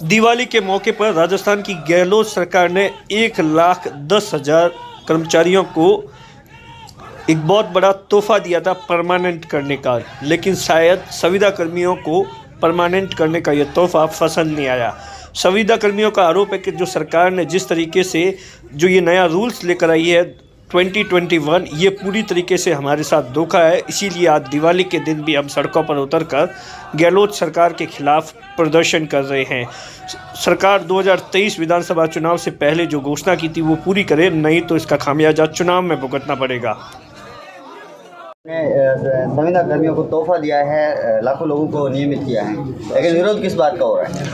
दिवाली के मौके पर राजस्थान की गहलोत सरकार ने 1,10,000 कर्मचारियों को एक बहुत बड़ा तोहफा दिया था परमानेंट करने का, लेकिन शायद संविदा कर्मियों को परमानेंट करने का यह तोहफा पसंद नहीं आया। संविदा कर्मियों का आरोप है कि जो सरकार ने जिस तरीके से जो ये नया रूल्स लेकर आई है 2021, ये पूरी तरीके से हमारे साथ धोखा है। इसीलिए आज दिवाली के दिन भी हम सड़कों पर उतरकर गहलोत सरकार के खिलाफ प्रदर्शन कर रहे हैं। सरकार 2023 विधानसभा चुनाव से पहले जो घोषणा की थी वो पूरी करे, नहीं तो इसका खामियाजा चुनाव में भुगतना पड़ेगा। संविदा कर्मियों को तोहफा दिया है, लाखों लोगों को नियमित किया है, लेकिन विरोध किस बात का हो रहा है?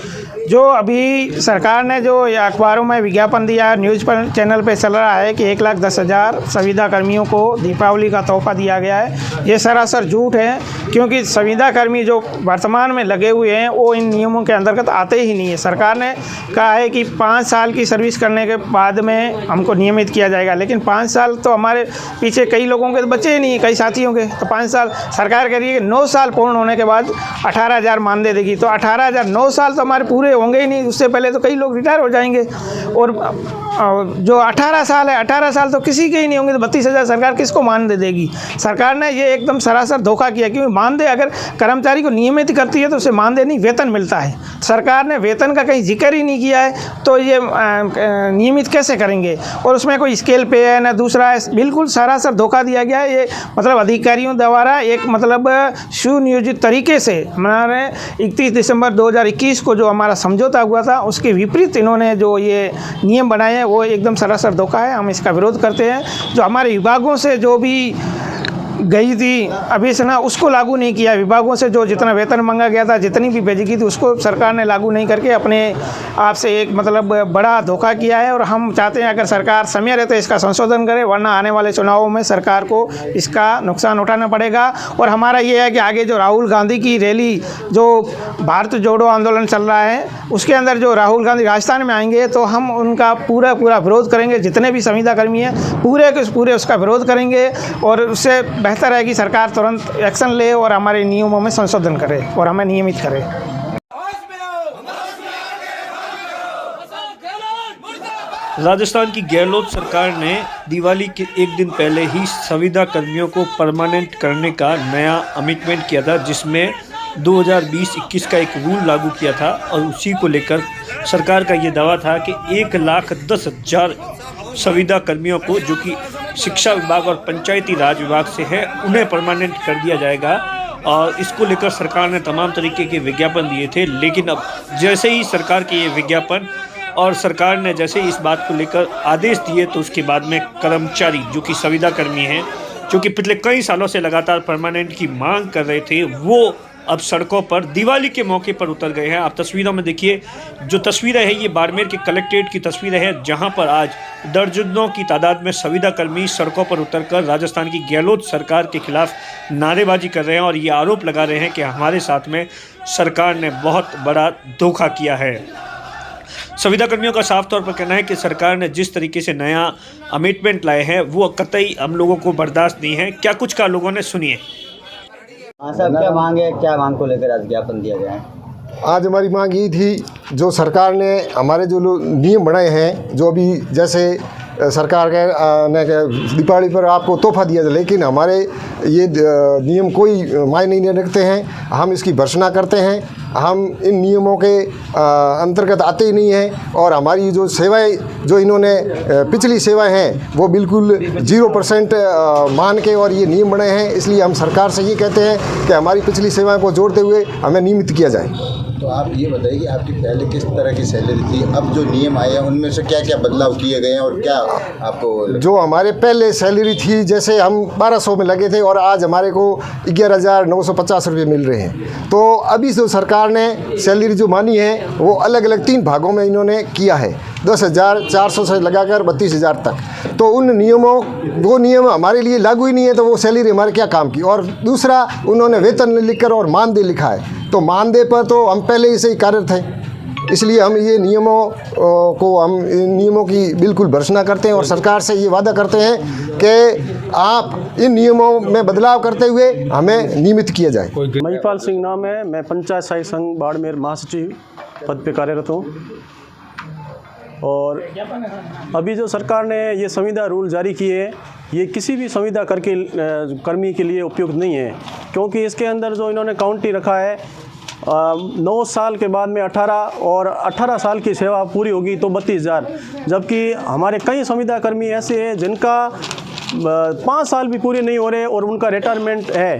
जो अभी सरकार ने जो अखबारों में विज्ञापन दिया, न्यूज़ पर चैनल पे चल रहा है कि 1,10,000 संविदा कर्मियों को दीपावली का तोहफा दिया गया है, ये सरासर झूठ है। क्योंकि संविदा कर्मी जो वर्तमान में लगे हुए हैं वो इन नियमों के अंतर्गत आते ही नहीं है। सरकार ने कहा है कि 5 साल की सर्विस करने के बाद में हमको नियमित किया जाएगा, लेकिन 5 साल तो हमारे पीछे कई लोगों के तो बचे ही नहीं है, कई साथियों के। तो 5 साल सरकार कह रही है कि 9 साल पूर्ण होने के बाद 18,000 मानदेय देगी, तो 18,000 9 साल तो हमारे पूरे होंगे ही नहीं, उससे पहले तो कई लोग रिटायर हो जाएंगे। और जो 18 साल है, 18 साल तो किसी के ही नहीं होंगे, तो 32,000 सरकार किसको मानदेय देगी? सरकार ने ये एकदम सरासर धोखा किया, क्योंकि मानदेय अगर कर्मचारी को नियमित करती है तो उसे मानदेय नहीं, वेतन मिलता है। सरकार ने वेतन का कहीं जिक्र ही नहीं किया है, तो ये नियमित कैसे करेंगे? और उसमें कोई स्केल पे है ना दूसरा है, बिल्कुल सरासर धोखा दिया गया है। ये मतलब अधिकारियों द्वारा एक मतलब सुनियोजित तरीके से हमारे 31 दिसंबर 2021 को जो हमारा समझौता हुआ था उसके विपरीत इन्होंने जो ये नियम बनाए हैं वो एकदम सरासर धोखा है। हम इसका विरोध करते हैं। जो हमारे विभागों से जो भी गई थी अभिसना, उसको लागू नहीं किया। विभागों से जो जितना वेतन मांगा गया था, जितनी भी भेजी थी, उसको सरकार ने लागू नहीं करके अपने आप से एक मतलब बड़ा धोखा किया है। और हम चाहते हैं अगर सरकार समय रहते इसका संशोधन करे, वरना आने वाले चुनावों में सरकार को इसका नुकसान उठाना पड़ेगा। और हमारा ये है कि आगे जो राहुल गांधी की रैली, जो भारत जोड़ो आंदोलन चल रहा है, उसके अंदर जो राहुल गांधी राजस्थान में आएंगे तो हम उनका पूरा विरोध करेंगे। जितने भी संविदा कर्मी हैं पूरे के पूरे उसका विरोध करेंगे। और उससे बेहतर है कि सरकार तुरंत एक्शन ले और हमारे नियमों में संशोधन करे और हमें नियमित करे। राजस्थान की गहलोत सरकार ने दिवाली के एक दिन पहले ही संविदा कर्मियों को परमानेंट करने का नया अमिटमेंट किया था, जिसमें 2020-21 का एक रूल लागू किया था। और उसी को लेकर सरकार का ये दावा था कि 1,10,000 संविदा कर्मियों को, जो कि शिक्षा विभाग और पंचायती राज विभाग से है, उन्हें परमानेंट कर दिया जाएगा। और इसको लेकर सरकार ने तमाम तरीके के विज्ञापन दिए थे, लेकिन अब जैसे ही सरकार के ये विज्ञापन और सरकार ने जैसे ही इस बात को लेकर आदेश दिए, तो उसके बाद में कर्मचारी जो कि संविदा कर्मी हैं, जो कि पिछले कई सालों से लगातार परमानेंट की मांग कर रहे थे, वो अब सड़कों पर दिवाली के मौके पर उतर गए हैं। आप तस्वीरों में देखिए, जो तस्वीरें हैं ये बाड़मेर के कलेक्ट्रेट की तस्वीरें हैं, जहां पर आज दर्जनों की तादाद में संविदा कर्मी सड़कों पर उतरकर राजस्थान की गहलोत सरकार के खिलाफ नारेबाजी कर रहे हैं और ये आरोप लगा रहे हैं कि हमारे साथ में सरकार ने बहुत बड़ा धोखा किया है। संविदा कर्मियों का साफ तौर पर कहना है कि सरकार ने जिस तरीके से नया अमेंडमेंट लाए हैं वो कतई हम लोगों को बर्दाश्त नहीं है। क्या कुछ का लोगों ने सुनिए। हाँ साहब, क्या मांग है, क्या मांग को लेकर आज ज्ञापन दिया गया है? आज हमारी मांग ये थी, जो सरकार ने हमारे जो नियम बनाए हैं, जो अभी जैसे सरकार ने दीपावली पर आपको तोहफा दिया जाए, लेकिन हमारे ये नियम कोई मायने नहीं रखते हैं। हम इसकी भर्त्सना करते हैं, हम इन नियमों के अंतर्गत आते ही नहीं हैं। और हमारी जो सेवाएं, जो इन्होंने पिछली सेवाएं हैं, वो बिल्कुल 0% मान के और ये नियम बनाए हैं। इसलिए हम सरकार से ये कहते हैं कि हमारी पिछली सेवाओं को जोड़ते हुए हमें नियमित किया जाए। तो आप ये बताइए कि आपकी पहले किस तरह की सैलरी थी, अब जो नियम आए हैं उनमें से क्या क्या बदलाव किए गए हैं और क्या आपको? जो हमारे पहले सैलरी थी, जैसे हम 1200 में लगे थे और आज हमारे को 11,950 रुपये मिल रहे हैं। तो अभी जो सरकार ने सैलरी जो मानी है वो अलग अलग 3 भागों में इन्होंने किया है, 10,400 से लगाकर 32,000 तक। तो उन नियमों, वो नियम हमारे लिए लागू ही नहीं है, तो वो सैलरी हमारे क्या काम की? और दूसरा, उन्होंने वेतन लिखकर और मानदेय लिखा है, तो मानदेय पर तो हम पहले ही से ही कार्यरत थे। इसलिए हम ये नियमों की बिल्कुल भर्त्सना करते हैं और सरकार से ये वादा करते हैं कि आप इन नियमों में बदलाव करते हुए हमें नियमित किया जाए। महिपाल सिंह नाम है, मैं पंचायत सहायक संघ बाड़मेर महासचिव। पद पे कार्यरत हूँ। और अभी जो सरकार ने ये संविदा रूल जारी किए, ये किसी भी संविदा कर्मी के लिए उपयुक्त नहीं है, क्योंकि इसके अंदर जो इन्होंने काउंटी रखा है 9 साल के बाद में 18 और 18 साल की सेवा पूरी होगी तो 32,000, जबकि हमारे कई संविदा कर्मी ऐसे हैं जिनका 5 साल भी पूरे नहीं हो रहे और उनका रिटायरमेंट है।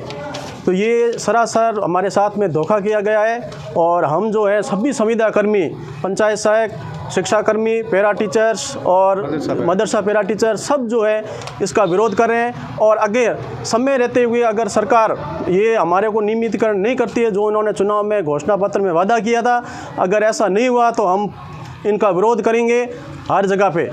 तो ये सरासर हमारे साथ में धोखा किया गया है। और हम जो है सभी संविदा कर्मी, पंचायत सहायक, शिक्षा कर्मी, पैरा टीचर्स और मदरसा पैरा टीचर सब जो है इसका विरोध कर रहे हैं। और अगर समय रहते हुए अगर सरकार ये हमारे को नियमितीकरण नहीं करती है, जो इन्होंने चुनाव में घोषणा पत्र में वादा किया था, अगर ऐसा नहीं हुआ तो हम इनका विरोध करेंगे हर जगह पे।